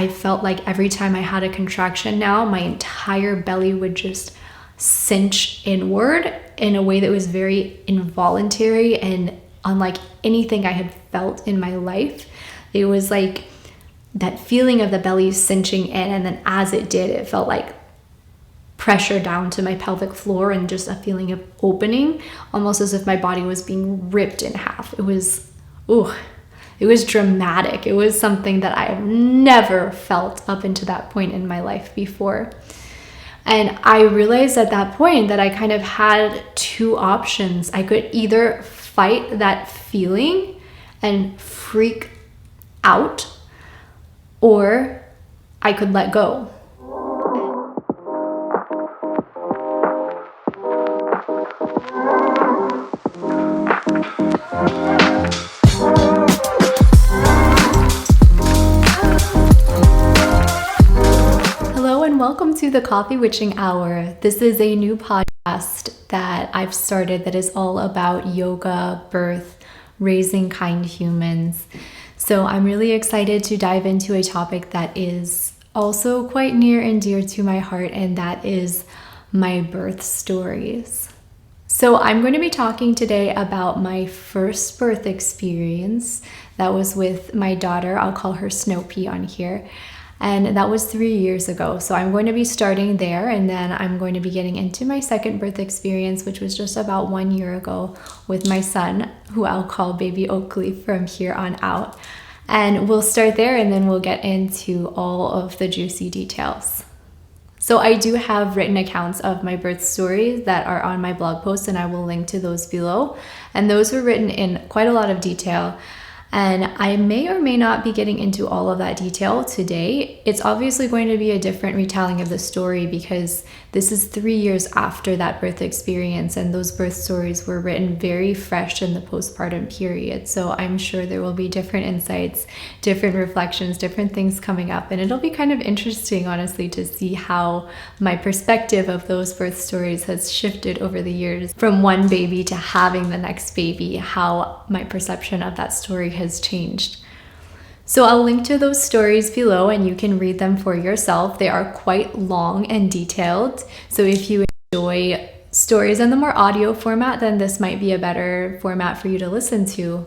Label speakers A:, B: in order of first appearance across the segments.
A: I felt like every time I had a contraction now, my entire belly would just cinch inward in a way that was very involuntary and unlike anything I had felt in my life. It was like that feeling of the belly cinching in, and then as it did, it felt like pressure down to my pelvic floor and just a feeling of opening, almost as if my body was being ripped in half. It was dramatic. It was something that I have never felt up until that point in my life before. And I realized at that point that I kind of had two options. I could either fight that feeling and freak out, or I could let go. Welcome to the Coffee Witching Hour. This is a new podcast that I've started that is all about yoga, birth, raising kind humans. So I'm really excited to dive into a topic that is also quite near and dear to my heart, and that is my birth stories. So I'm going to be talking today about my first birth experience. That was with my daughter. I'll call her Snoopy on here. And that was 3 years ago. So I'm going to be starting there, and then I'm going to be getting into my second birth experience, which was just about 1 year ago with my son, who I'll call Baby Oakley from here on out. And we'll start there, and then we'll get into all of the juicy details. So I do have written accounts of my birth stories that are on my blog post, and I will link to those below. And those were written in quite a lot of detail. And I may or may not be getting into all of that detail today. It's obviously going to be a different retelling of the story because this is 3 years after that birth experience, and those birth stories were written very fresh in the postpartum period. So I'm sure there will be different insights, different reflections, different things coming up. And it'll be kind of interesting, honestly, to see how my perspective of those birth stories has shifted over the years from one baby to having the next baby, how my perception of that story has changed. So I'll link to those stories below and you can read them for yourself. They are quite long and detailed. So if you enjoy stories in the more audio format, then this might be a better format for you to listen to.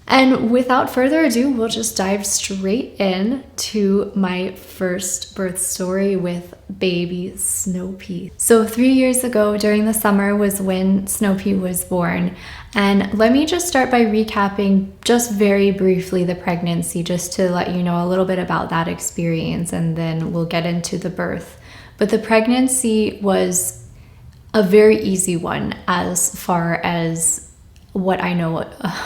A: And without further ado, we'll just dive straight in to my first birth story with baby Snoopy. So 3 years ago during the summer was when Snoopy was born. And let me just start by recapping just very briefly the pregnancy, just to let you know a little bit about that experience, and then we'll get into the birth. But the pregnancy was a very easy one as far as what I know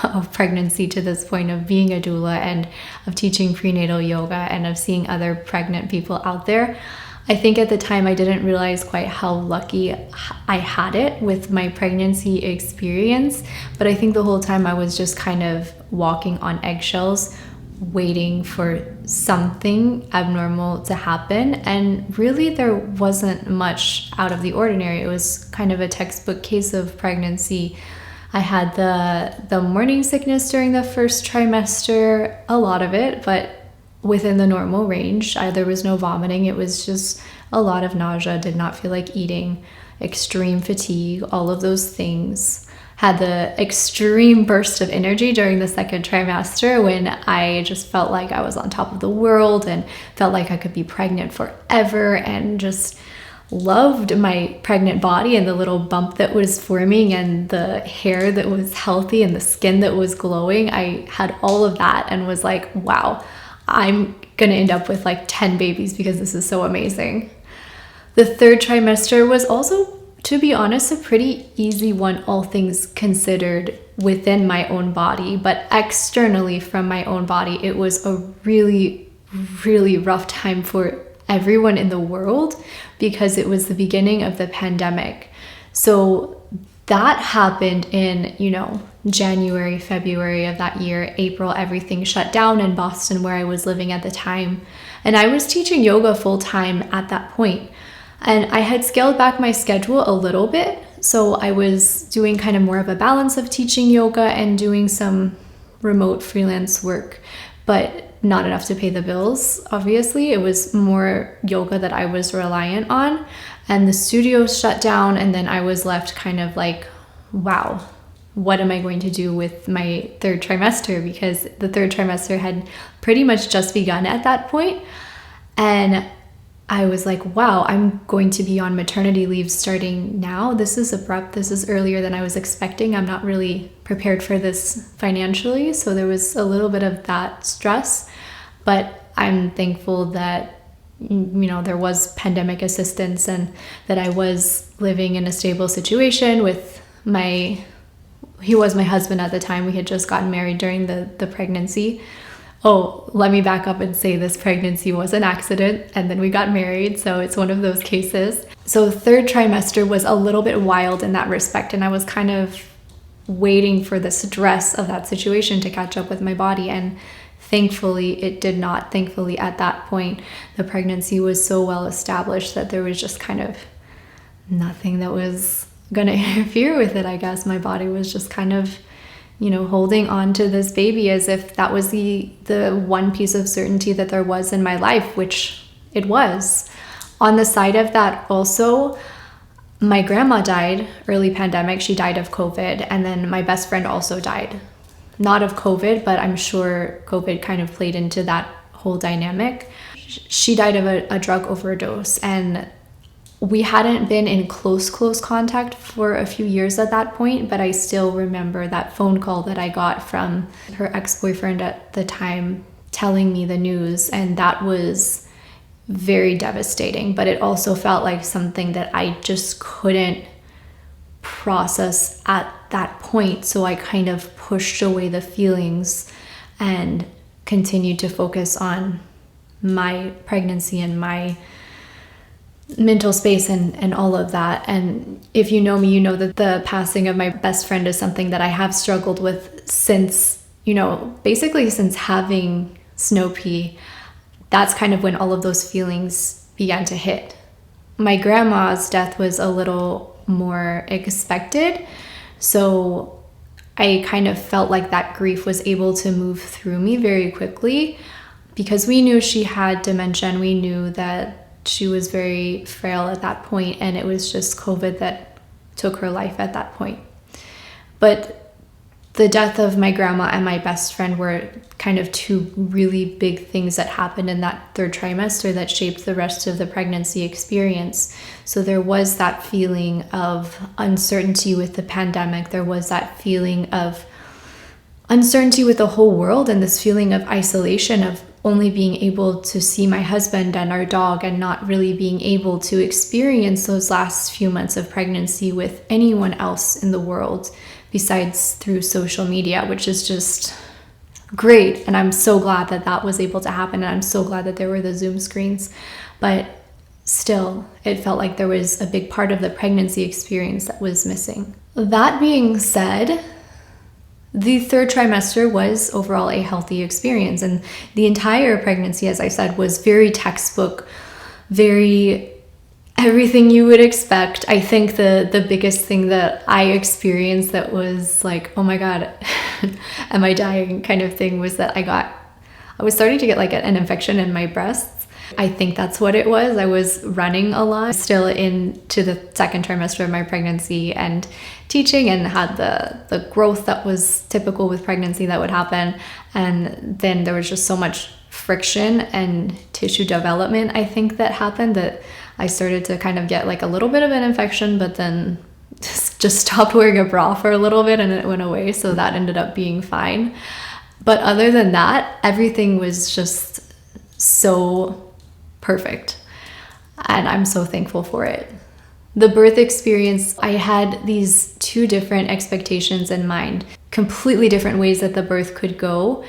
A: of pregnancy to this point, of being a doula and of teaching prenatal yoga and of seeing other pregnant people out there. I think at the time I didn't realize quite how lucky I had it with my pregnancy experience, but I think the whole time I was just kind of walking on eggshells, waiting for something abnormal to happen. And really there wasn't much out of the ordinary. It was kind of a textbook case of pregnancy. I had the morning sickness during the first trimester, a lot of it, but within the normal range. There was no vomiting. It was just a lot of nausea, did not feel like eating, extreme fatigue, all of those things. Had the extreme burst of energy during the second trimester when I just felt like I was on top of the world and felt like I could be pregnant forever, and just loved my pregnant body and the little bump that was forming and the hair that was healthy and the skin that was glowing. I had all of that and was like, wow, I'm gonna end up with like 10 babies because this is so amazing. The third trimester was also, to be honest, a pretty easy one, all things considered, within my own body, but externally from my own body, it was a really, really rough time for everyone in the world because it was the beginning of the pandemic. So that happened in, January, February of that year. April, everything shut down in Boston where I was living at the time. And I was teaching yoga full time at that point. And I had scaled back my schedule a little bit. So I was doing kind of more of a balance of teaching yoga and doing some remote freelance work. But not enough to pay the bills, obviously. It was more yoga that I was reliant on, and the studio shut down, and then I was left kind of like, wow, what am I going to do with my third trimester? Because the third trimester had pretty much just begun at that point. And I was like, wow, I'm going to be on maternity leave starting now. This is abrupt. This is earlier than I was expecting. I'm not really prepared for this financially. So there was a little bit of that stress, but I'm thankful that, there was pandemic assistance and that I was living in a stable situation with he was my husband at the time. We had just gotten married during the pregnancy. Oh, let me back up and say this pregnancy was an accident, and then we got married, so it's one of those cases. So third trimester was a little bit wild in that respect, and I was kind of waiting for the stress of that situation to catch up with my body, and thankfully it did not. Thankfully at that point, the pregnancy was so well established that there was just kind of nothing that was going to interfere with it, I guess. My body was just kind of holding on to this baby as if that was the one piece of certainty that there was in my life, which it was. On the side of that also, my grandma died early pandemic. She died of COVID. And then my best friend also died. Not of COVID, but I'm sure COVID kind of played into that whole dynamic. She died of a drug overdose, and we hadn't been in close contact for a few years at that point, but I still remember that phone call that I got from her ex-boyfriend at the time telling me the news, and that was very devastating. But it also felt like something that I just couldn't process at that point, so I kind of pushed away the feelings and continued to focus on my pregnancy and my mental space and all of that. And if you know me, you know that the passing of my best friend is something that I have struggled with since, basically since having Snow Pea. That's kind of when all of those feelings began to hit. My grandma's death was a little more expected, so I kind of felt like that grief was able to move through me very quickly because we knew she had dementia, and we knew that she was very frail at that point, and it was just COVID that took her life at that point. But the death of my grandma and my best friend were kind of two really big things that happened in that third trimester that shaped the rest of the pregnancy experience. So there was that feeling of uncertainty with the pandemic. There was that feeling of uncertainty with the whole world, and this feeling of isolation, of only being able to see my husband and our dog and not really being able to experience those last few months of pregnancy with anyone else in the world besides through social media, which is just great. And I'm so glad that that was able to happen. And I'm so glad that there were the Zoom screens. But still, it felt like there was a big part of the pregnancy experience that was missing. That being said, the third trimester was overall a healthy experience, and the entire pregnancy, as I said, was very textbook, very everything you would expect. I think the biggest thing that I experienced that was like, oh my God, am I dying kind of thing was that I was starting to get like an infection in my breasts. I think that's what it was. I was running a lot, still into the second trimester of my pregnancy and teaching, and had the growth that was typical with pregnancy that would happen. And then there was just so much friction and tissue development, I think, that happened, that I started to kind of get like a little bit of an infection, but then just stopped wearing a bra for a little bit and it went away. So that ended up being fine. But other than that, everything was just so perfect, and I'm so thankful for it. The birth experience, I had these two different expectations in mind, completely different ways that the birth could go.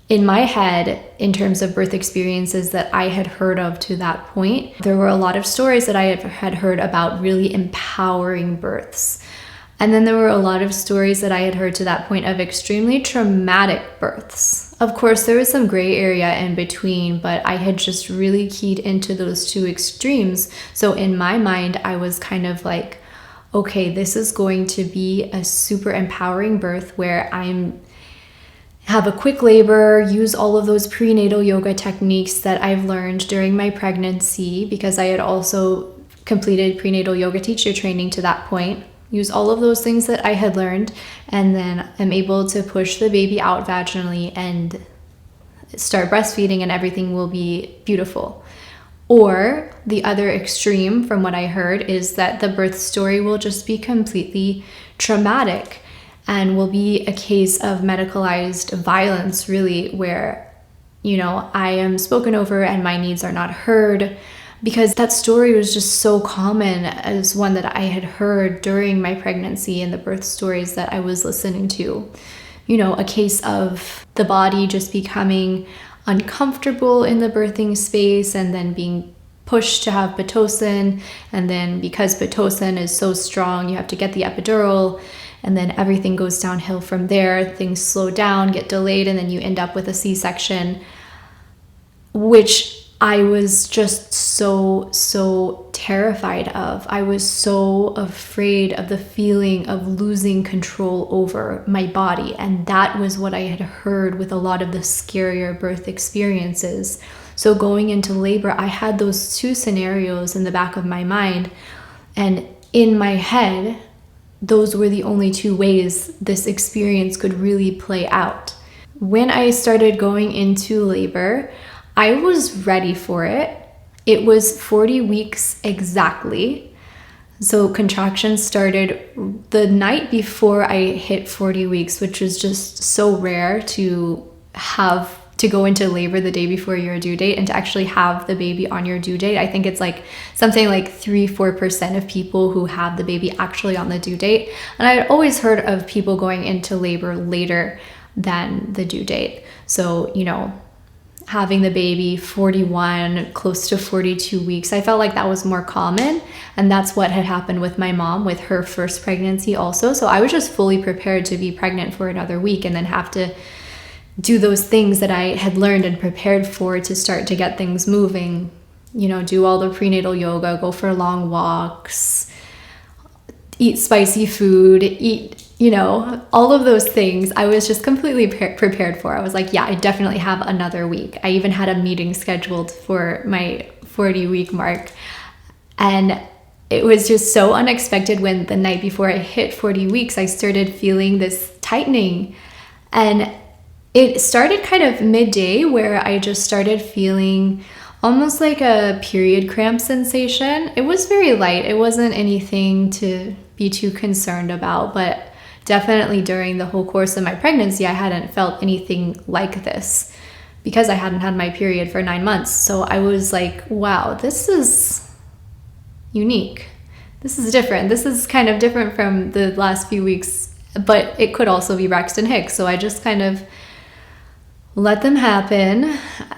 A: In my head, in terms of birth experiences that I had heard of to that point, there were a lot of stories that I had heard about really empowering births. And then there were a lot of stories that I had heard to that point of extremely traumatic births. Of course, there was some gray area in between, but I had just really keyed into those two extremes. So in my mind, I was kind of like, okay, this is going to be a super empowering birth where I'm have a quick labor, use all of those prenatal yoga techniques that I've learned during my pregnancy, because I had also completed prenatal yoga teacher training to that point. Use all of those things that I had learned, and then I'm able to push the baby out vaginally and start breastfeeding, and everything will be beautiful. Or the other extreme, from what I heard, is that the birth story will just be completely traumatic and will be a case of medicalized violence, really, where, I am spoken over and my needs are not heard, because that story was just so common as one that I had heard during my pregnancy and the birth stories that I was listening to. A case of the body just becoming uncomfortable in the birthing space and then being pushed to have Pitocin. And then because Pitocin is so strong, you have to get the epidural, and then everything goes downhill from there. Things slow down, get delayed, and then you end up with a C-section, which I was just so terrified of. I was so afraid of the feeling of losing control over my body. And that was what I had heard with a lot of the scarier birth experiences. So going into labor, I had those two scenarios in the back of my mind. And in my head, those were the only two ways this experience could really play out. When I started going into labor, I was ready for it. It was 40 weeks exactly. So contractions started the night before I hit 40 weeks, which was just so rare to have to go into labor the day before your due date and to actually have the baby on your due date. I think it's like something like 3-4% of people who have the baby actually on the due date. And I had always heard of people going into labor later than the due date. So, having the baby 41, close to 42 weeks, I felt like that was more common. And that's what had happened with my mom with her first pregnancy also. So I was just fully prepared to be pregnant for another week and then have to do those things that I had learned and prepared for to start to get things moving. Do all the prenatal yoga, go for long walks, eat spicy food, eat all of those things I was just completely prepared for. I was like, yeah, I definitely have another week. I even had a meeting scheduled for my 40-week mark. And it was just so unexpected when the night before I hit 40 weeks, I started feeling this tightening. And it started kind of midday, where I just started feeling almost like a period cramp sensation. It was very light. It wasn't anything to be too concerned about, but definitely during the whole course of my pregnancy, I hadn't felt anything like this because I hadn't had my period for 9 months. So I was like, wow, this is unique. This is different. This is kind of different from the last few weeks, but it could also be Braxton Hicks. So I just kind of let them happen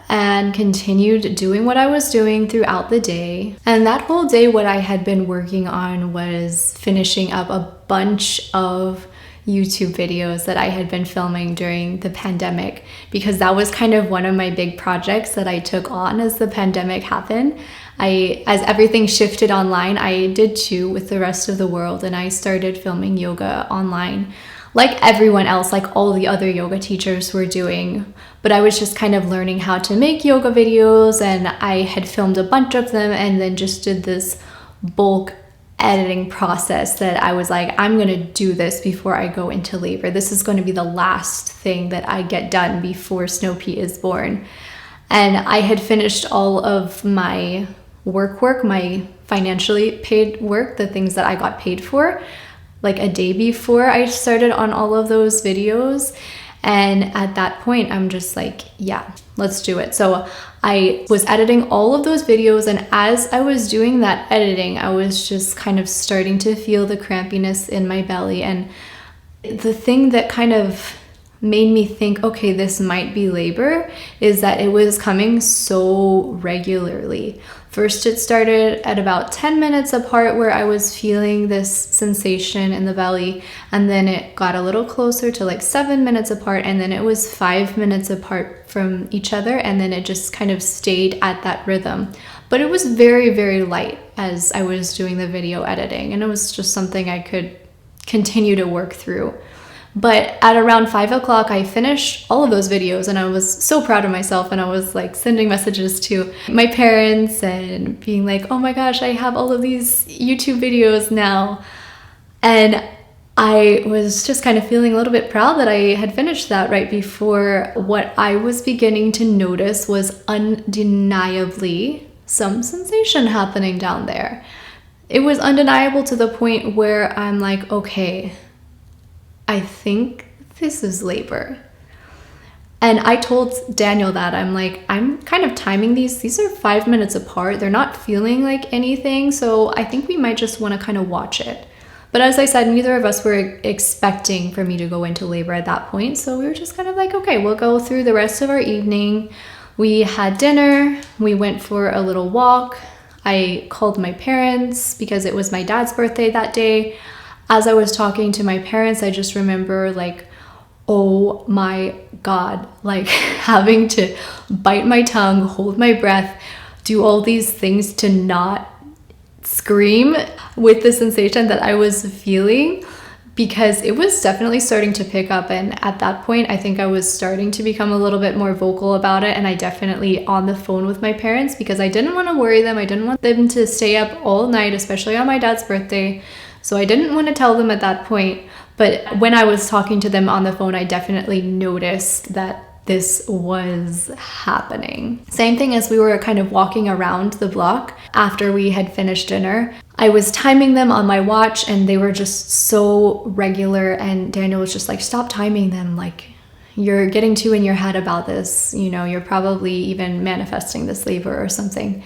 A: and continued doing what I was doing throughout the day. And that whole day, what I had been working on was finishing up a bunch of YouTube videos that I had been filming during the pandemic, because that was kind of one of my big projects that I took on as the pandemic happened. As everything shifted online, I did too with the rest of the world, and I started filming yoga online like everyone else, like all the other yoga teachers were doing. But I was just kind of learning how to make yoga videos, and I had filmed a bunch of them and then just did this bulk editing process that I was like, I'm going to do this before I go into labor. This is going to be the last thing that I get done before Snowpea is born. And I had finished all of my work, my financially paid work, the things that I got paid for, like a day before I started on all of those videos. And at that point, I'm just like, yeah, let's do it. So I was editing all of those videos, and as I was doing that editing, I was just kind of starting to feel the crampiness in my belly. And the thing that kind of made me think, okay, this might be labor, is that it was coming so regularly. First, it started at about 10 minutes apart where I was feeling this sensation in the belly, and then it got a little closer to like 7 minutes apart, and then it was 5 minutes apart from each other, and then it just kind of stayed at that rhythm. But it was very, very light as I was doing the video editing, and it was just something I could continue to work through. But at around 5 o'clock, I finished all of those videos and I was so proud of myself. And I was like sending messages to my parents and being like, oh my gosh, I have all of these YouTube videos now. And I was just kind of feeling a little bit proud that I had finished that right before what I was beginning to notice was undeniably some sensation happening down there. It was undeniable to the point where I'm like, okay, I think this is labor. And I told Daniel that I'm like, I'm kind of timing these. These are 5 minutes apart. They're not feeling like anything. So I think we might just want to kind of watch it. But as I said, neither of us were expecting for me to go into labor at that point. So we were just kind of like, okay, we'll go through the rest of our evening. We had dinner. We went for a little walk. I called my parents because it was my dad's birthday that day. As I was talking to my parents, I just remember like, oh my God, like having to bite my tongue, hold my breath, do all these things to not scream with the sensation that I was feeling, because it was definitely starting to pick up. And at that point, I think I was starting to become a little bit more vocal about it. And I definitely on the phone with my parents because I didn't want to worry them. I didn't want them to stay up all night, especially on my dad's birthday. So I didn't want to tell them at that point. But when I was talking to them on the phone, I definitely noticed that this was happening. Same thing as we were kind of walking around the block after we had finished dinner. I was timing them on my watch and they were just so regular, and Daniel was just like, stop timing them. Like, you're getting too in your head about this. You know, you're probably even manifesting this labor or something.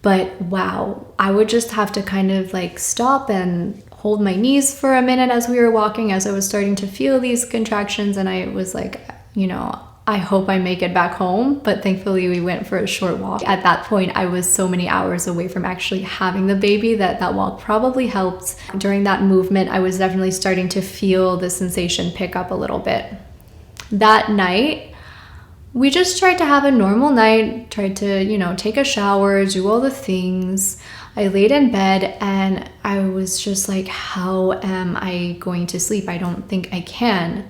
A: But wow, I would just have to kind of like stop and hold my knees for a minute as we were walking, as I was starting to feel these contractions. And I was like, you know, I hope I make it back home. But thankfully we went for a short walk. At that point, I was so many hours away from actually having the baby that walk probably helped. During that movement, I was definitely starting to feel the sensation pick up a little bit. That night, we just tried to have a normal night, tried to, you know, take a shower, do all the things. I laid in bed and I was just like, how am I going to sleep? I don't think I can.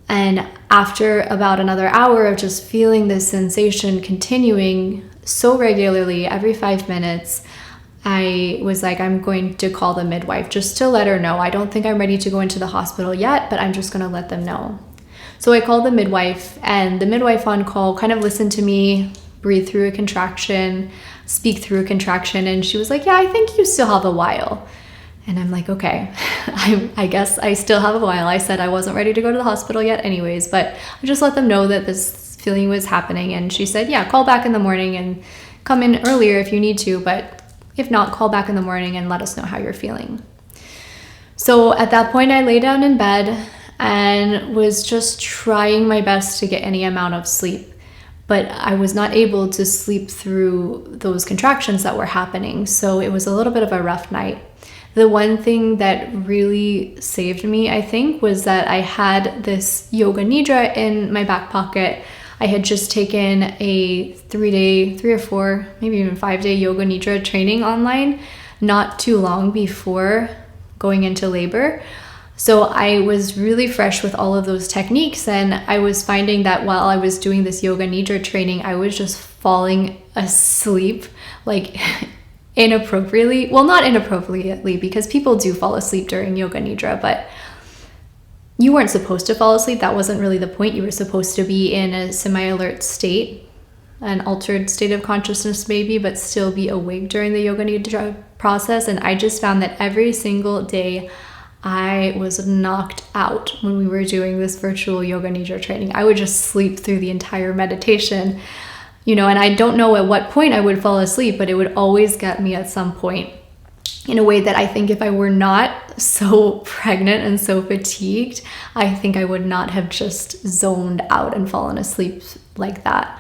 A: And after about another hour of just feeling this sensation continuing so regularly every 5 minutes, I was like, I'm going to call the midwife just to let her know. I don't think I'm ready to go into the hospital yet, but I'm just going to let them know. So I called the midwife, and the midwife on call kind of listened to me breathe through a contraction, speak through a contraction, and she was like, yeah, I think you still have a while. And I'm like, okay, I guess I still have a while. I said I wasn't ready to go to the hospital yet anyways, but I just let them know that this feeling was happening. And she said, yeah, call back in the morning and come in earlier if you need to, but if not, call back in the morning and let us know how you're feeling. So at that point, I lay down in bed and was just trying my best to get any amount of sleep. But I was not able to sleep through those contractions that were happening. So it was a little bit of a rough night. The one thing that really saved me, I think, was that I had this yoga nidra in my back pocket. I had just taken a 3 or 4, maybe even 5-day yoga nidra training online not too long before going into labor. So I was really fresh with all of those techniques, and I was finding that while I was doing this yoga nidra training, I was just falling asleep like inappropriately. Well, not inappropriately, because people do fall asleep during yoga nidra, but you weren't supposed to fall asleep. That wasn't really the point. You were supposed to be in a semi-alert state, an altered state of consciousness maybe, but still be awake during the yoga nidra process. And I just found that every single day I was knocked out when we were doing this virtual yoga nidra training. I would just sleep through the entire meditation, you know, and I don't know at what point I would fall asleep, but it would always get me at some point in a way that I think if I were not so pregnant and so fatigued, I think I would not have just zoned out and fallen asleep like that.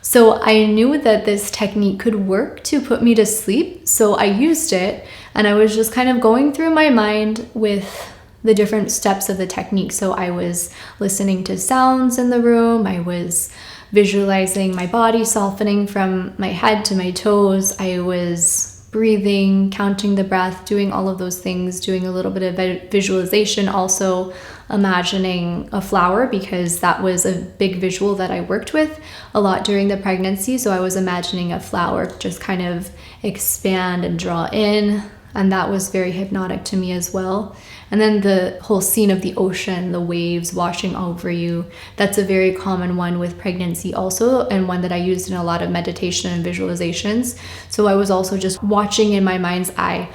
A: So I knew that this technique could work to put me to sleep. So I used it, and I was just kind of going through my mind with the different steps of the technique. So I was listening to sounds in the room. I was visualizing my body softening from my head to my toes. I was breathing, counting the breath, doing all of those things, doing a little bit of visualization, also imagining a flower, because that was a big visual that I worked with a lot during the pregnancy. So I was imagining a flower just kind of expand and draw in, and that was very hypnotic to me as well. And then the whole scene of the ocean, the waves washing over you, that's a very common one with pregnancy also, and one that I used in a lot of meditation and visualizations. So I was also just watching in my mind's eye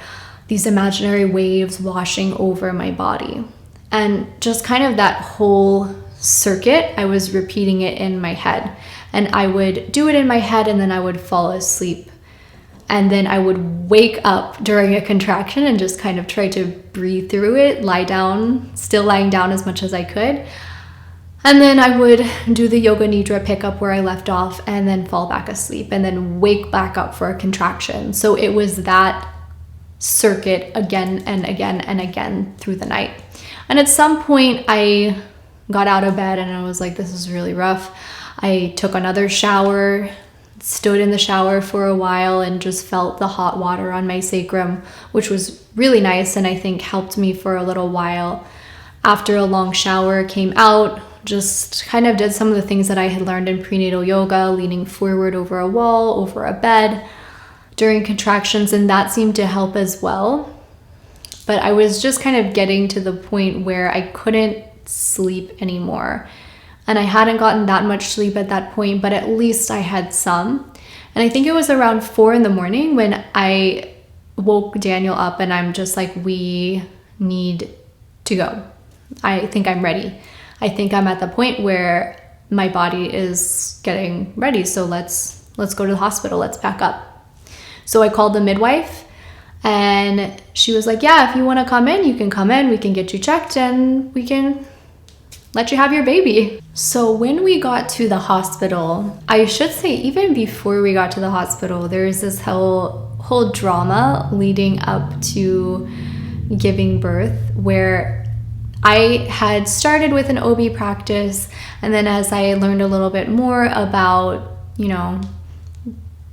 A: these imaginary waves washing over my body. And just kind of that whole circuit, I was repeating it in my head. And I would do it in my head, and then I would fall asleep. And then I would wake up during a contraction and just kind of try to breathe through it, lie down, still lying down as much as I could. And then I would do the yoga nidra, pick up where I left off, and then fall back asleep, and then wake back up for a contraction. So it was that circuit again and again and again through the night. And at some point I got out of bed and I was like, this is really rough. I took another shower, stood in the shower for a while, and just felt the hot water on my sacrum, which was really nice, and I think helped me for a little while. After a long shower, came out, just kind of did some of the things that I had learned in prenatal yoga, leaning forward over a wall, over a bed during contractions, and that seemed to help as well. But I was just kind of getting to the point where I couldn't sleep anymore. And I hadn't gotten that much sleep at that point, but at least I had some. And I think it was around 4 a.m. when I woke Daniel up, and I'm just like, we need to go. I think I'm ready. I think I'm at the point where my body is getting ready. So let's go to the hospital. Let's pack up. So I called the midwife, and she was like, yeah, if you want to come in, you can come in. We can get you checked, and we can let you have your baby. So when we got to the hospital, I should say even before we got to the hospital, there was this whole drama leading up to giving birth, where I had started with an OB practice, and then as I learned a little bit more about,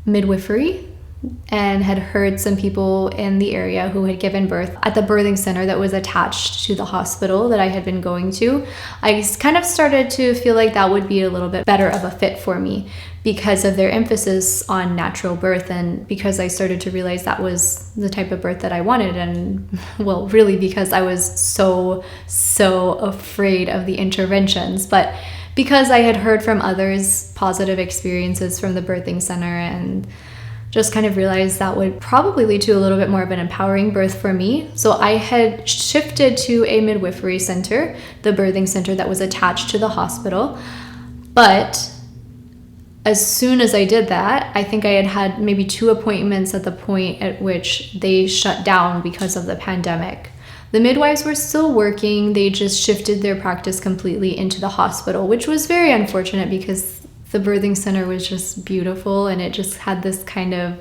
A: midwifery, and had heard some people in the area who had given birth at the birthing center that was attached to the hospital that I had been going to, I kind of started to feel like that would be a little bit better of a fit for me because of their emphasis on natural birth, and because I started to realize that was the type of birth that I wanted. And well, really because I was so afraid of the interventions, but because I had heard from others positive experiences from the birthing center, and just kind of realized that would probably lead to a little bit more of an empowering birth for me. So I had shifted to a midwifery center, the birthing center that was attached to the hospital. But as soon as I did that, I think I had maybe 2 appointments at the point at which they shut down because of the pandemic. The midwives were still working, they just shifted their practice completely into the hospital, which was very unfortunate because the birthing center was just beautiful, and it just had this kind of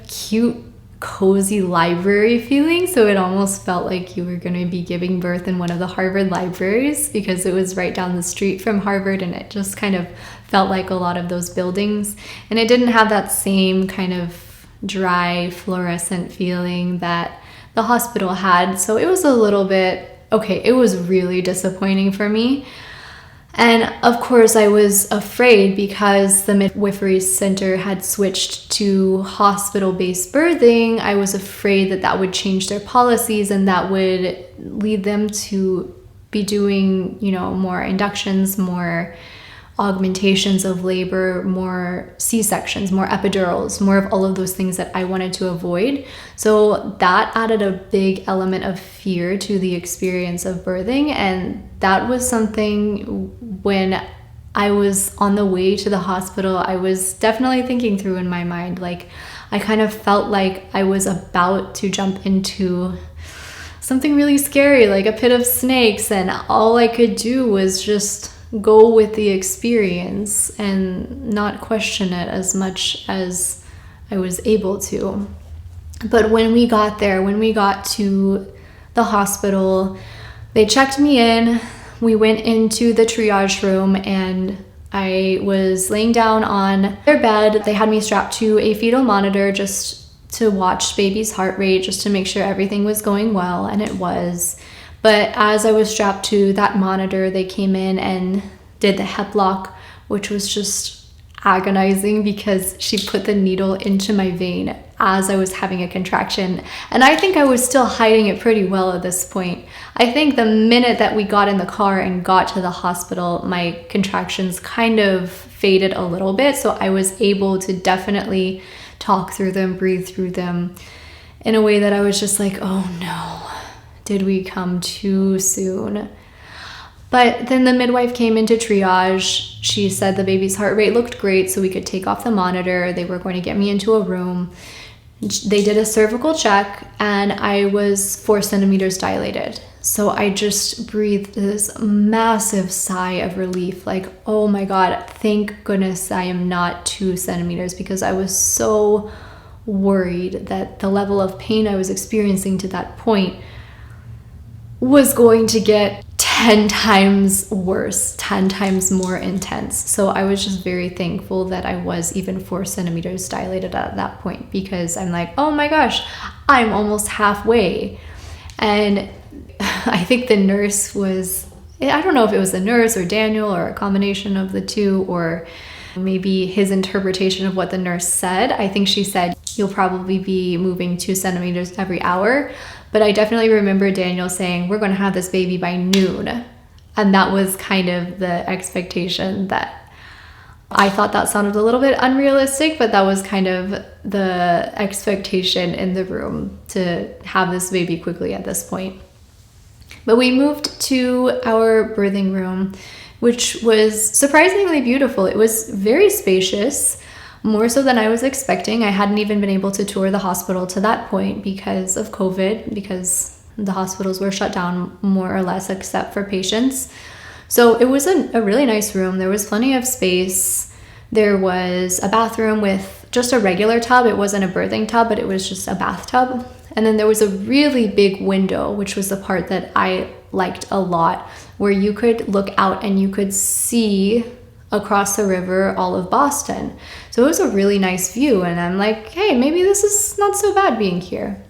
A: cute, cozy library feeling. So it almost felt like you were going to be giving birth in one of the Harvard libraries, because it was right down the street from Harvard, and it just kind of felt like a lot of those buildings. And it didn't have that same kind of dry, fluorescent feeling that the hospital had. So it was a little bit, it was really disappointing for me. And of course I was afraid because the midwifery center had switched to hospital-based birthing. I was afraid that that would change their policies, and that would lead them to be doing, more inductions, more augmentations of labor, more C-sections, more epidurals, more of all of those things that I wanted to avoid. So that added a big element of fear to the experience of birthing. And that was something, when I was on the way to the hospital, I was definitely thinking through in my mind. Like, I kind of felt like I was about to jump into something really scary, like a pit of snakes, and all I could do was just go with the experience and not question it as much as I was able to. But when we got there, when we got to the hospital, they checked me in. We went into the triage room, and I was laying down on their bed. They had me strapped to a fetal monitor just to watch baby's heart rate, just to make sure everything was going well, and it was. But as I was strapped to that monitor, they came in and did the hep lock, which was just agonizing because she put the needle into my vein as I was having a contraction. And I think I was still hiding it pretty well at this point. I think the minute that we got in the car and got to the hospital, my contractions kind of faded a little bit. So I was able to definitely talk through them, breathe through them in a way that I was just like, oh no, did we come too soon? But then the midwife came into triage. She said the baby's heart rate looked great, so we could take off the monitor. They were going to get me into a room. They did a cervical check, and I was 4 centimeters dilated. So I just breathed this massive sigh of relief, like, oh my God, thank goodness I am not 2 centimeters, because I was so worried that the level of pain I was experiencing to that point was going to get 10 times worse, 10 times more intense. So I was just very thankful that I was even 4 centimeters dilated at that point, because I'm like, oh my gosh, I'm almost halfway. And I think the nurse was, I don't know if it was the nurse or Daniel or a combination of the two, or maybe his interpretation of what the nurse said. I think she said, you'll probably be moving 2 centimeters every hour. But I definitely remember Daniel saying, we're going to have this baby by noon. And that was kind of the expectation. That I thought that sounded a little bit unrealistic, but that was kind of the expectation in the room, to have this baby quickly at this point. But we moved to our birthing room, which was surprisingly beautiful. It was very spacious, more so than I was expecting. I hadn't even been able to tour the hospital to that point because of COVID, because the hospitals were shut down more or less except for patients. So it was a really nice room. There was plenty of space. There was a bathroom with just a regular tub. It wasn't a birthing tub, but it was just a bathtub. And then there was a really big window, which was the part that I liked a lot, where you could look out and you could see across the river all of Boston. So it was a really nice view, and I'm like, hey, maybe this is not so bad being here.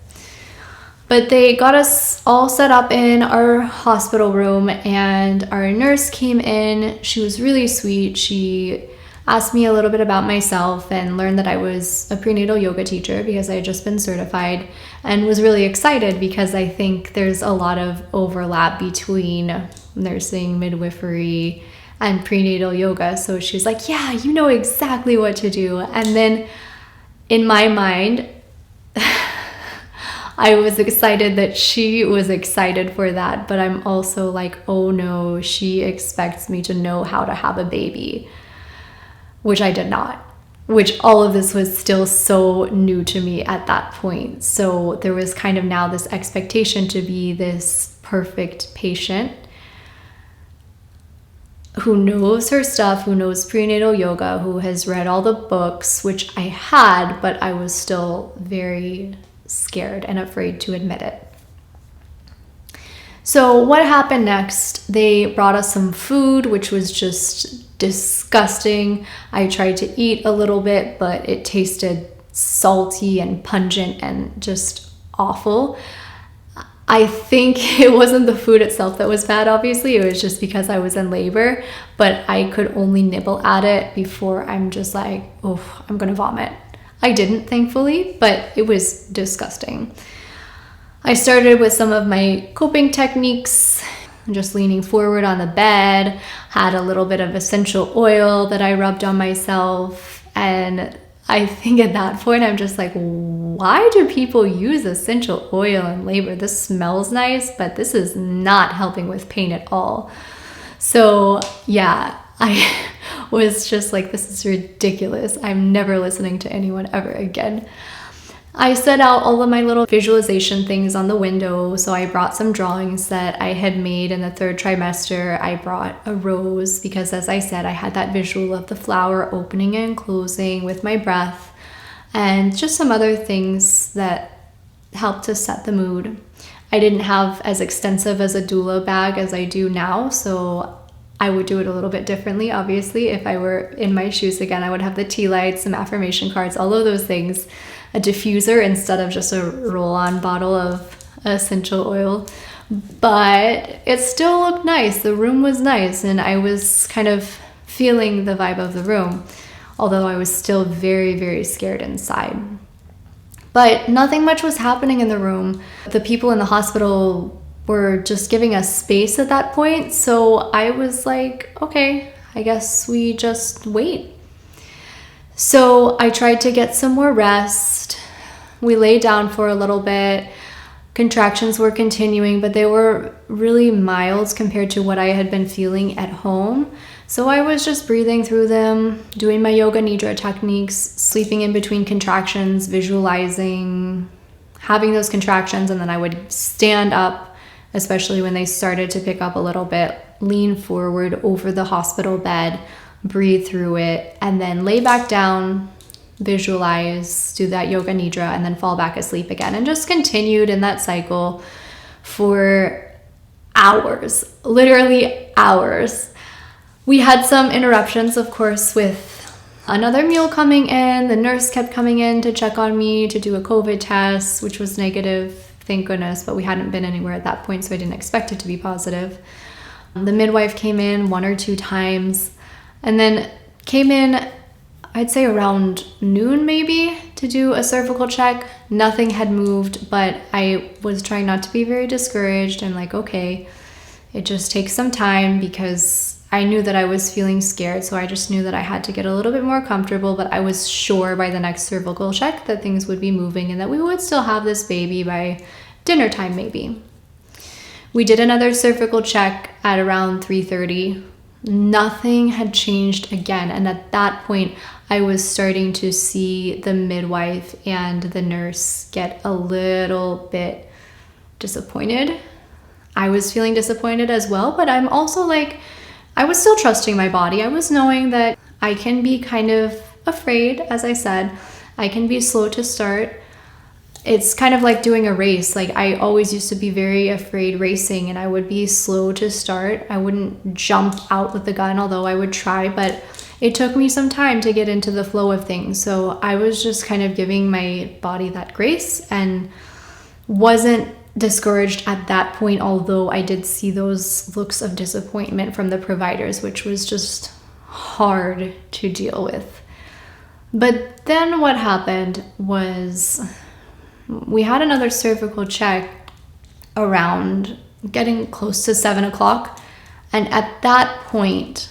A: But they got us all set up in our hospital room, and our nurse came in. She was really sweet. She asked me a little bit about myself and learned that I was a prenatal yoga teacher because I had just been certified, and was really excited because I think there's a lot of overlap between nursing, midwifery, and prenatal yoga. So she's like, yeah, you know exactly what to do. And then in my mind, I was excited that she was excited for that, but I'm also like, oh no, she expects me to know how to have a baby, which I did not, which all of this was still so new to me at that point. So there was kind of now this expectation to be this perfect patient who knows her stuff, who knows prenatal yoga, who has read all the books, which I had, but I was still very scared and afraid to admit it. So what happened next? They brought us some food, which was just disgusting. I tried to eat a little bit, but it tasted salty and pungent and just awful. I think it wasn't the food itself that was bad, obviously. It was just because I was in labor, but I could only nibble at it before I'm just like, oh, I'm gonna vomit. I didn't, thankfully, but it was disgusting. I started with some of my coping techniques, just leaning forward on the bed, had a little bit of essential oil that I rubbed on myself, and I think at that point I'm just like, why do people use essential oil in labor? This smells nice, but this is not helping with pain at all. So yeah, I was just like, this is ridiculous. I'm never listening to anyone ever again. I set out all of my little visualization things on the window. So I brought some drawings that I had made in the 3rd trimester. I brought a rose because, as I said, I had that visual of the flower opening and closing with my breath, and just some other things that helped to set the mood. I didn't have as extensive as a doula bag as I do now, so I would do it a little bit differently. Obviously, if I were in my shoes again, I would have the tea lights, some affirmation cards, all of those things, a diffuser instead of just a roll-on bottle of essential oil. But it still looked nice. The room was nice, and I was kind of feeling the vibe of the room, although I was still very, very scared inside. But nothing much was happening in the room. The people in the hospital were just giving us space at that point. So I was like, okay, I guess we just wait. So I tried to get some more rest. We lay down for a little bit. Contractions were continuing, but they were really mild compared to what I had been feeling at home. So I was just breathing through them, doing my yoga nidra techniques, sleeping in between contractions, visualizing, having those contractions, and then I would stand up, especially when they started to pick up a little bit, lean forward over the hospital bed, breathe through it, and then lay back down, visualize, do that yoga nidra, and then fall back asleep again. And just continued in that cycle for hours, literally hours. We had some interruptions, of course, with another meal coming in. The nurse kept coming in to check on me to do a COVID test, which was negative, thank goodness, but we hadn't been anywhere at that point, so I didn't expect it to be positive. The midwife came in 1 or 2 times, and then came in, I'd say around noon maybe, to do a cervical check. Nothing had moved, but I was trying not to be very discouraged. I'm like, okay, it just takes some time, because I knew that I was feeling scared, so I just knew that I had to get a little bit more comfortable, but I was sure by the next cervical check that things would be moving and that we would still have this baby by dinner time maybe. We did another cervical check at around 3:30. Nothing had changed again, and at that point I was starting to see the midwife and the nurse get a little bit disappointed. I was feeling disappointed as well, but I'm also like, I was still trusting my body. I was knowing that I can be kind of afraid, as I said. I can be slow to start. It's kind of like doing a race. Like, I always used to be very afraid racing, and I would be slow to start. I wouldn't jump out with the gun, although I would try, but it took me some time to get into the flow of things. So I was just kind of giving my body that grace and wasn't discouraged at that point, although I did see those looks of disappointment from the providers, which was just hard to deal with. But then what happened was we had another cervical check around getting close to 7 o'clock. And at that point,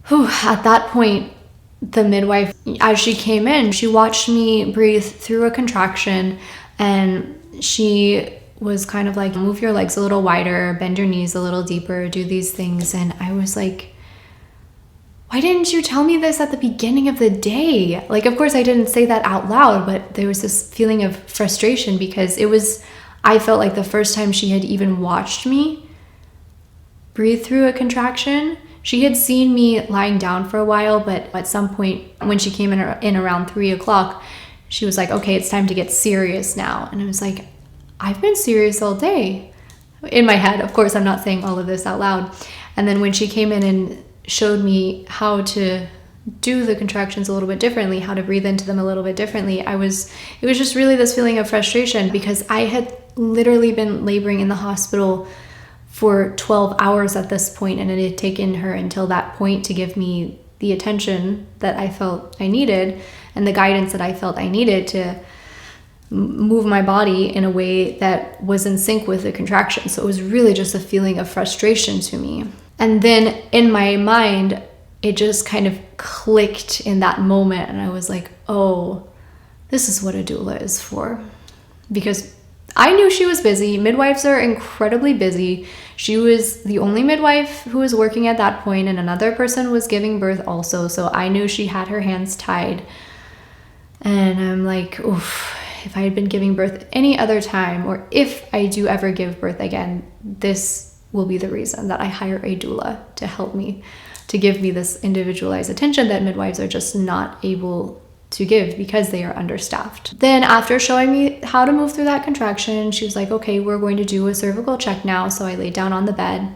A: the midwife, as she came in, she watched me breathe through a contraction, and she was kind of like, move your legs a little wider, bend your knees a little deeper, do these things. And I was like, why didn't you tell me this at the beginning of the day? Like, of course I didn't say that out loud, but there was this feeling of frustration, because I felt like the first time she had even watched me breathe through a contraction. She had seen me lying down for a while, but at some point when she came in around 3 o'clock, she was like, okay, it's time to get serious now. And I was like, I've been serious all day. In my head, of course, I'm not saying all of this out loud. And then when she came in and showed me how to do the contractions a little bit differently, how to breathe into them a little bit differently, it was just really this feeling of frustration, because I had literally been laboring in the hospital for 12 hours at this point, and it had taken her until that point to give me the attention that I felt I needed and the guidance that I felt I needed to move my body in a way that was in sync with the contraction. So it was really just a feeling of frustration to me. And then in my mind, it just kind of clicked in that moment, and I was like, oh, this is what a doula is for. Because I knew she was busy. Midwives are incredibly busy. She was the only midwife who was working at that point, and another person was giving birth also. So I knew she had her hands tied. And I'm like, oof, if I had been giving birth any other time, or if I do ever give birth again, this will be the reason that I hire a doula to help me, to give me this individualized attention that midwives are just not able to give because they are understaffed. Then after showing me how to move through that contraction, she was like, okay, we're going to do a cervical check now. So I laid down on the bed,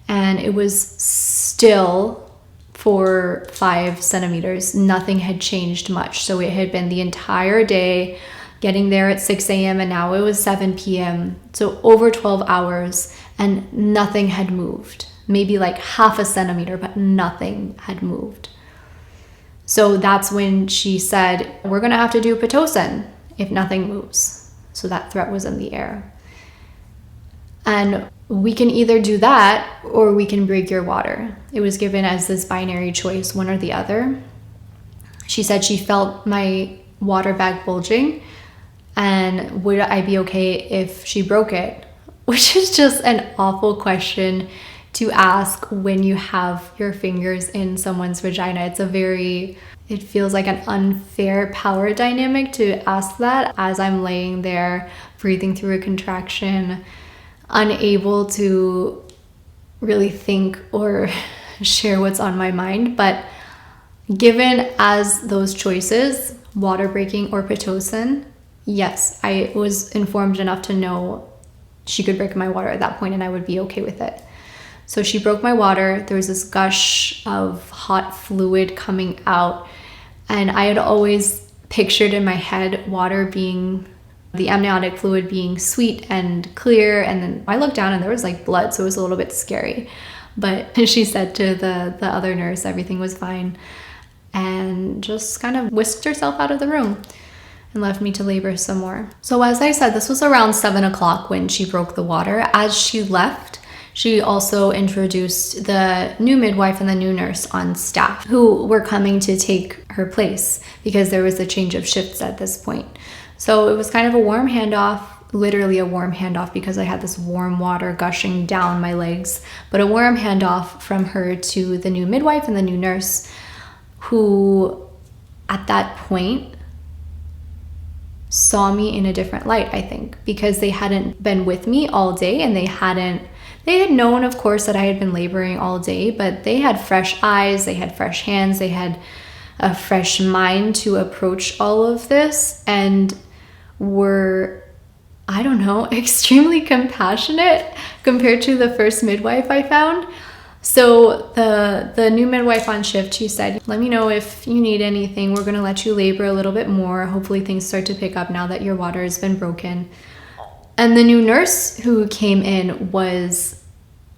A: and it was still for 5 centimeters. Nothing had changed much. So it had been the entire day, getting there at 6 a.m. and now it was 7 p.m. So over 12 hours and nothing had moved. Maybe like half a centimeter, but nothing had moved. So that's when she said, we're gonna have to do Pitocin if nothing moves. So that threat was in the air. And we can either do that or we can break your water. It was given as this binary choice, one or the other. She said she felt my water bag bulging, and would I be okay if she broke it? Which is just an awful question to ask when you have your fingers in someone's vagina. It feels like an unfair power dynamic to ask that as I'm laying there breathing through a contraction, unable to really think or share what's on my mind. But given as those choices, water breaking or Pitocin, yes, I was informed enough to know she could break my water at that point and I would be okay with it. So she broke my water. There was this gush of hot fluid coming out, and I had always pictured in my head water being, the amniotic fluid being sweet and clear, and then I looked down and there was like blood, so it was a little bit scary. But she said to the other nurse everything was fine, and just kind of whisked herself out of the room and left me to labor some more. So as I said, this was around 7 o'clock when she broke the water. As she left, she also introduced the new midwife and the new nurse on staff who were coming to take her place because there was a change of shifts at this point. So it was kind of a warm handoff, literally a warm handoff because I had this warm water gushing down my legs, but a warm handoff from her to the new midwife and the new nurse, who at that point saw me in a different light, I think, because they hadn't been with me all day and they had known, of course, that I had been laboring all day, but they had fresh eyes, they had fresh hands, they had a fresh mind to approach all of this, and were, I don't know, extremely compassionate compared to the first midwife I found. So the new midwife on shift, she said, let me know if you need anything. We're gonna let you labor a little bit more. Hopefully things start to pick up now that your water has been broken. And the new nurse who came in was,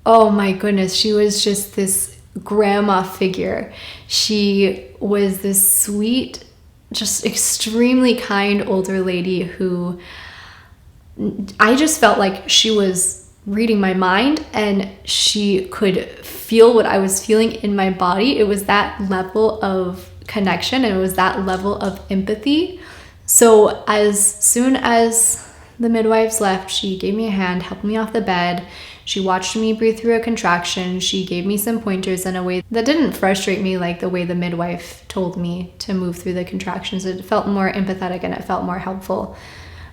A: oh my goodness, she was just this grandma figure. She was this sweet, just extremely kind older lady who I just felt like she was reading my mind and she could feel what I was feeling in my body. It was that level of connection and it was that level of empathy. So as soon as the midwives left, she gave me a hand, helped me off the bed. She watched me breathe through a contraction. She gave me some pointers in a way that didn't frustrate me like the way the midwife told me to move through the contractions. It felt more empathetic and it felt more helpful.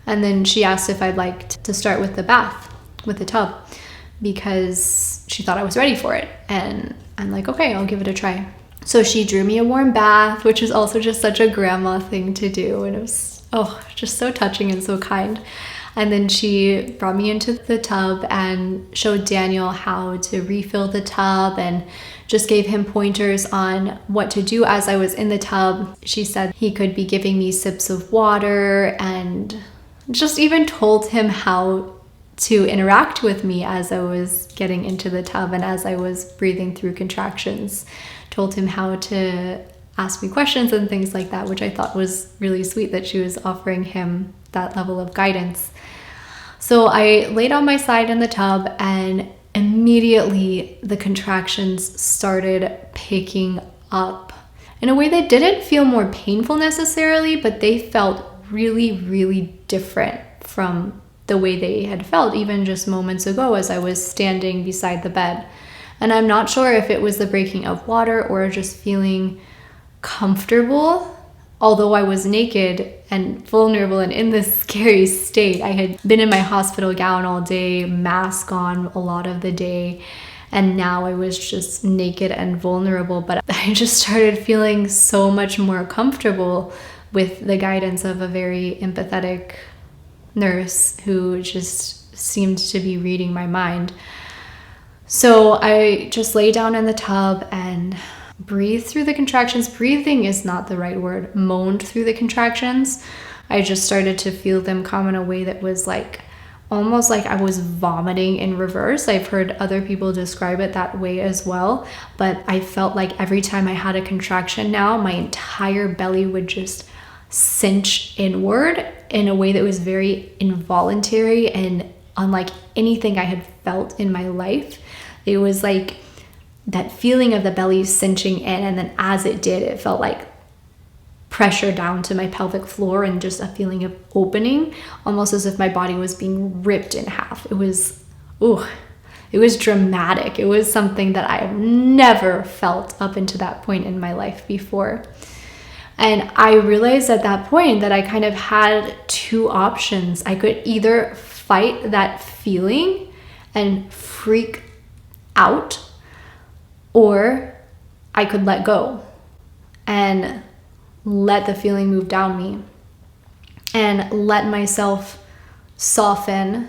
A: And then she asked if I'd like to start with the bath, with the tub, because she thought I was ready for it. And I'm like, okay, I'll give it a try. So she drew me a warm bath, which is also just such a grandma thing to do. And it was, just so touching and so kind. And then she brought me into the tub and showed Daniel how to refill the tub and just gave him pointers on what to do as I was in the tub. She said he could be giving me sips of water and just even told him how to interact with me as I was getting into the tub and as I was breathing through contractions. Told him how to ask me questions and things like that, which I thought was really sweet that she was offering him that level of guidance. So I laid on my side in the tub and immediately the contractions started picking up in a way that didn't feel more painful necessarily, but they felt really, really different from the way they had felt even just moments ago as I was standing beside the bed. And I'm not sure if it was the breaking of water or just feeling comfortable. Although I was naked and vulnerable and in this scary state, I had been in my hospital gown all day, mask on a lot of the day, and now I was just naked and vulnerable. But I just started feeling so much more comfortable with the guidance of a very empathetic nurse who just seemed to be reading my mind. So I just lay down in the tub and breathed through the contractions. Breathing is not the right word. Moaned through the contractions. I just started to feel them come in a way that was like almost like I was vomiting in reverse. I've heard other people describe it that way as well, but I felt like every time I had a contraction now, my entire belly would just cinch inward in a way that was very involuntary and unlike anything I had felt in my life. It was like that feeling of the belly cinching in, and then as it did, it felt like pressure down to my pelvic floor and just a feeling of opening, almost as if my body was being ripped in half. It was dramatic. It was something that I have never felt up until that point in my life before. And I realized at that point that I kind of had two options. I could either fight that feeling and freak out, or I could let go and let the feeling move down me and let myself soften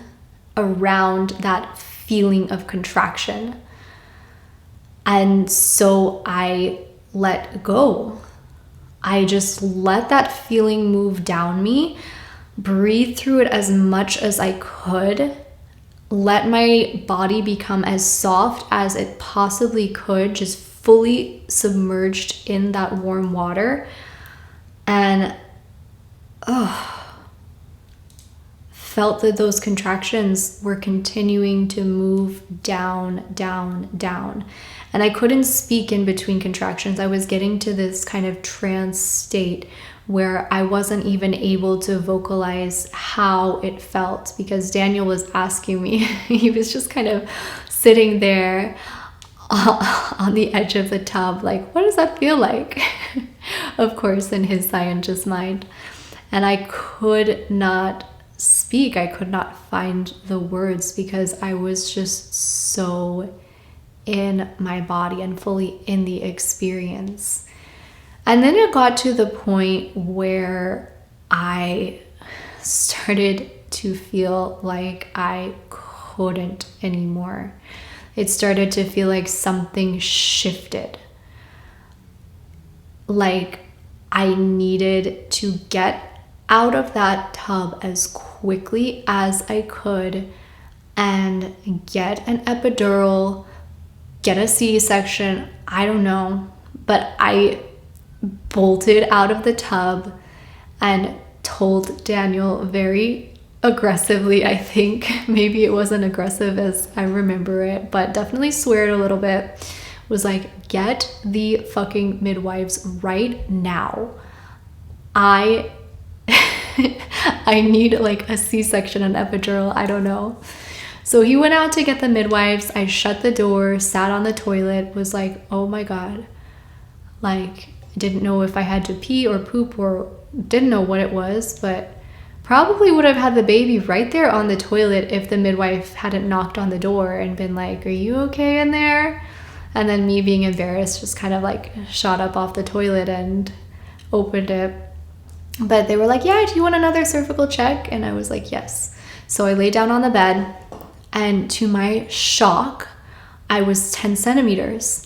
A: around that feeling of contraction. And so I let go. I just let that feeling move down me, breathe through it as much as I could, let my body become as soft as it possibly could, just fully submerged in that warm water. And felt that those contractions were continuing to move down, down, down. And I couldn't speak in between contractions. I was getting to this kind of trance state where I wasn't even able to vocalize how it felt, because Daniel was asking me. He was just kind of sitting there on the edge of the tub, like, what does that feel like? Of course, in his scientist mind. And I could not speak. I could not find the words because I was just so in my body and fully in the experience. And then it got to the point where I started to feel like I couldn't anymore. It started to feel like something shifted. Like I needed to get out of that tub as quickly as I could and get an epidural, get a C-section, I don't know. But I bolted out of the tub and told Daniel very aggressively, I think. Maybe it wasn't aggressive as I remember it, but definitely sweared a little bit. Was like, get the fucking midwives right now. I need like a C-section, an epidural, I don't know. So he went out to get the midwives. I shut the door, sat on the toilet, was like, oh my God. Like, didn't know if I had to pee or poop or didn't know what it was, but probably would have had the baby right there on the toilet if the midwife hadn't knocked on the door and been like, are you okay in there? And then me being embarrassed just kind of like shot up off the toilet and opened it. But they were like, yeah, do you want another cervical check? And I was like, yes. So I lay down on the bed, and to my shock, I was 10 centimeters.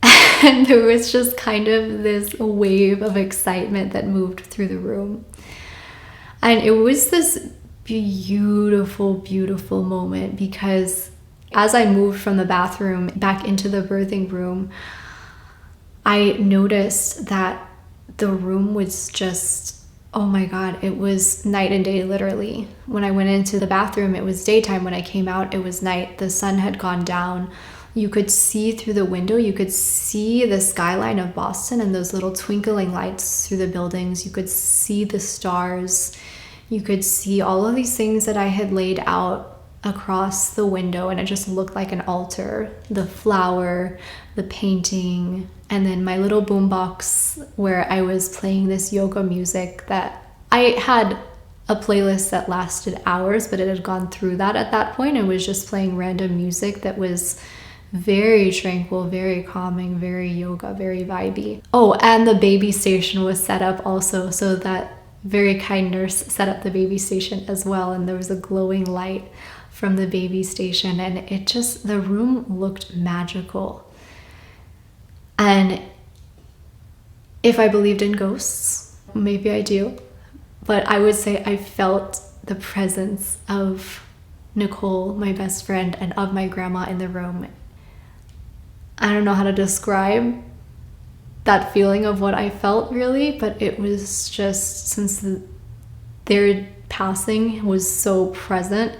A: And there was just kind of this wave of excitement that moved through the room. And it was this beautiful, beautiful moment, because as I moved from the bathroom back into the birthing room, I noticed that the room was just, oh my God, it was night and day, literally. When I went into the bathroom, it was daytime. When I came out, it was night. The sun had gone down. You could see through the window, you could see the skyline of Boston and those little twinkling lights through the buildings. You could see the stars. You could see all of these things that I had laid out across the window, and it just looked like an altar. The flower, the painting, and then my little boombox where I was playing this yoga music that I had a playlist that lasted hours, but it had gone through that at that point. It was just playing random music that was very tranquil, very calming, very yoga, very vibey. Oh, and the baby station was set up also, so that very kind nurse set up the baby station as well, and there was a glowing light from the baby station, and the room looked magical. And if I believed in ghosts, maybe I do, but I would say I felt the presence of Nicole, my best friend, and of my grandma in the room. I don't know how to describe that feeling of what I felt really, but it was just, since their passing was so present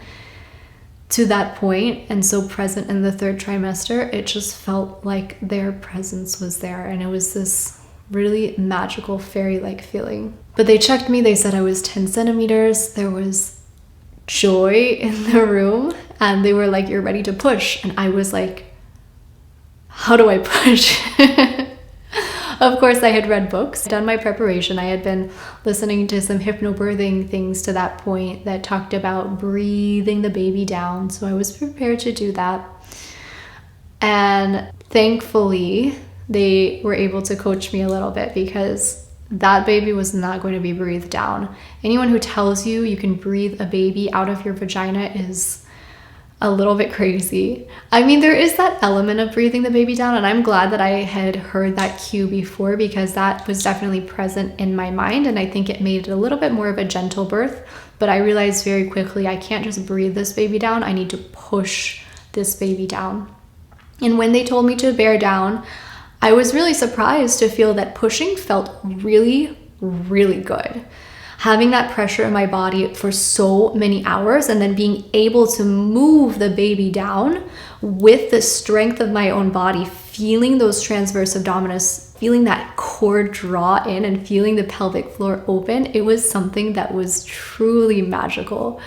A: to that point and so present in the 3rd trimester, it just felt like their presence was there, and it was this really magical fairy-like feeling. But they checked me, they said I was 10 centimeters, there was joy in the room, and they were like, you're ready to push. And I was like, how do I push? Of course, I had read books, done my preparation. I had been listening to some hypnobirthing things to that point that talked about breathing the baby down. So I was prepared to do that. And thankfully, they were able to coach me a little bit, because that baby was not going to be breathed down. Anyone who tells you you can breathe a baby out of your vagina is a little bit crazy. I mean, there is that element of breathing the baby down, and I'm glad that I had heard that cue before, because that was definitely present in my mind, and I think it made it a little bit more of a gentle birth. But I realized very quickly, I can't just breathe this baby down, I need to push this baby down. And when they told me to bear down, I was really surprised to feel that pushing felt really, really good. Having that pressure in my body for so many hours, and then being able to move the baby down with the strength of my own body, feeling those transverse abdominis, feeling that core draw in, and feeling the pelvic floor open, it was something that was truly magical.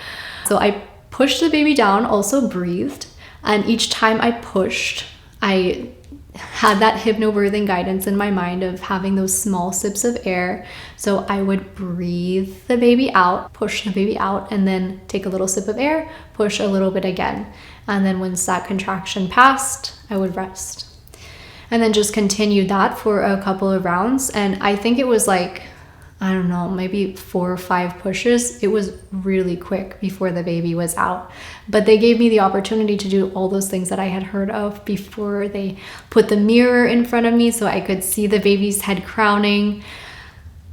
A: So I pushed the baby down, also breathed, and each time I pushed, I had that hypnobirthing guidance in my mind of having those small sips of air. So I would breathe the baby out, push the baby out, and then take a little sip of air, push a little bit again. And then once that contraction passed, I would rest. And then just continued that for a couple of rounds. And I think it was like, I don't know, maybe 4 or 5 pushes. It was really quick before the baby was out. But they gave me the opportunity to do all those things that I had heard of before. They put the mirror in front of me so I could see the baby's head crowning.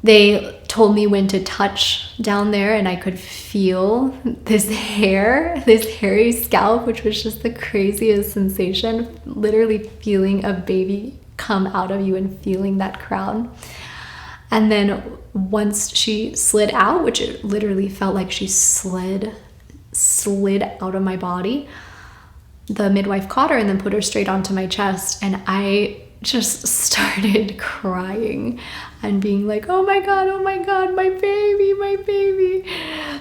A: They told me when to touch down there, and I could feel this hair, this hairy scalp, which was just the craziest sensation, literally feeling a baby come out of you and feeling that crown. And then once she slid out, which it literally felt like she slid out of my body, the midwife caught her and then put her straight onto my chest. And I just started crying and being like, oh my God, my baby.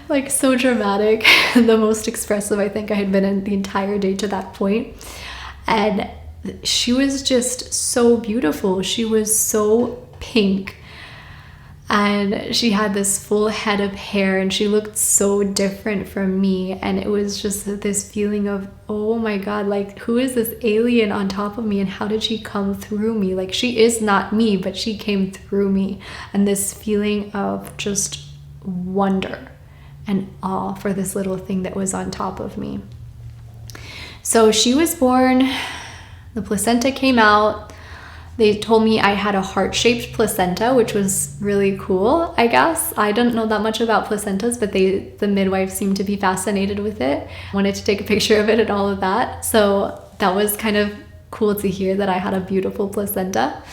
A: Like, so dramatic. The most expressive I think I had been in the entire day to that point. And she was just so beautiful. She was so pink. And she had this full head of hair, and she looked so different from me. And it was just this feeling of, oh my God, like, who is this alien on top of me, and how did she come through me? Like, she is not me, but she came through me. And this feeling of just wonder and awe for this little thing that was on top of me. So she was born, the placenta came out. They told me I had a heart-shaped placenta, which was really cool, I guess. I didn't know that much about placentas, but the midwife seemed to be fascinated with it. Wanted to take a picture of it and all of that. So that was kind of cool to hear that I had a beautiful placenta.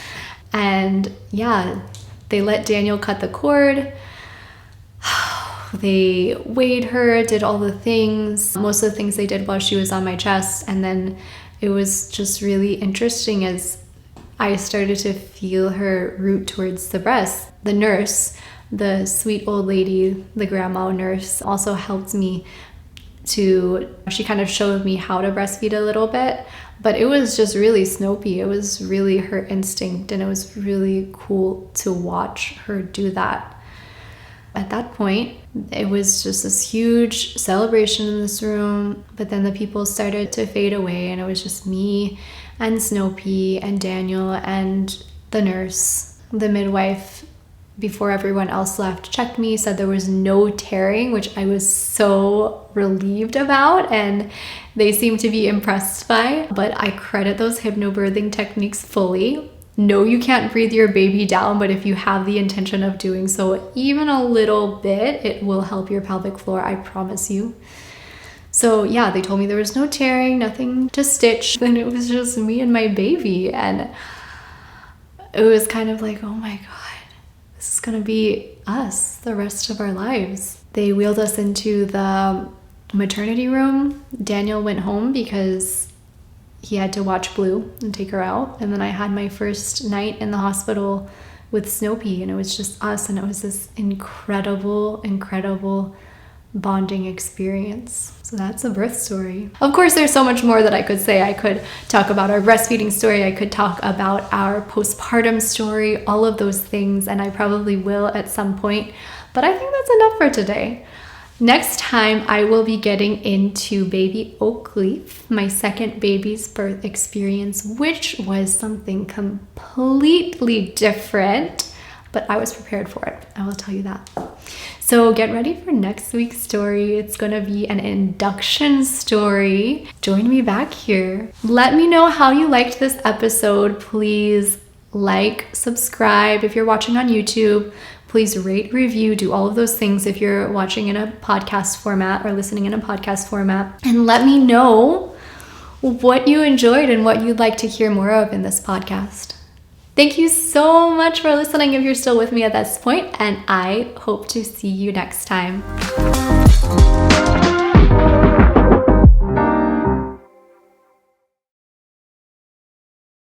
A: And yeah, they let Daniel cut the cord. They weighed her, did all the things. Most of the things they did while she was on my chest. And then it was just really interesting as I started to feel her root towards the breast. The nurse, the sweet old lady, the grandma nurse, also helped me she kind of showed me how to breastfeed a little bit, but it was just really Snopey. It was really her instinct, and it was really cool to watch her do that. At that point, it was just this huge celebration in this room, but then the people started to fade away, and it was just me and Snopey and Daniel and the nurse. The midwife before everyone else left, checked me, said there was no tearing, which I was so relieved about, and they seemed to be impressed by. But I credit those hypnobirthing techniques fully. No, you can't breathe your baby down, but if you have the intention of doing so even a little bit, it will help your pelvic floor, I promise you. So yeah, they told me there was no tearing, nothing to stitch, and it was just me and my baby. And it was kind of like, oh my God, this is gonna be us the rest of our lives. They wheeled us into the maternity room. Daniel went home because he had to watch Blue and take her out. And then I had my first night in the hospital with Snopey, and it was just us, and it was this incredible bonding experience. So that's a birth story. Of course, there's so much more that I could say. I could talk about our breastfeeding story. I could talk about our postpartum story, all of those things, and I probably will at some point. But I think that's enough for today. Next time, I will be getting into baby Oakleaf, my second baby's birth experience, which was something completely different, but I was prepared for it. I will tell you that. So get ready for next week's story. It's going to be an induction story. Join me back here. Let me know how you liked this episode. Please like, subscribe if you're watching on YouTube. Please rate, review, do all of those things if you're watching in a podcast format or listening in a podcast format. And let me know what you enjoyed and what you'd like to hear more of in this podcast. Thank you so much for listening if you're still with me at this point, and I hope to see you next time.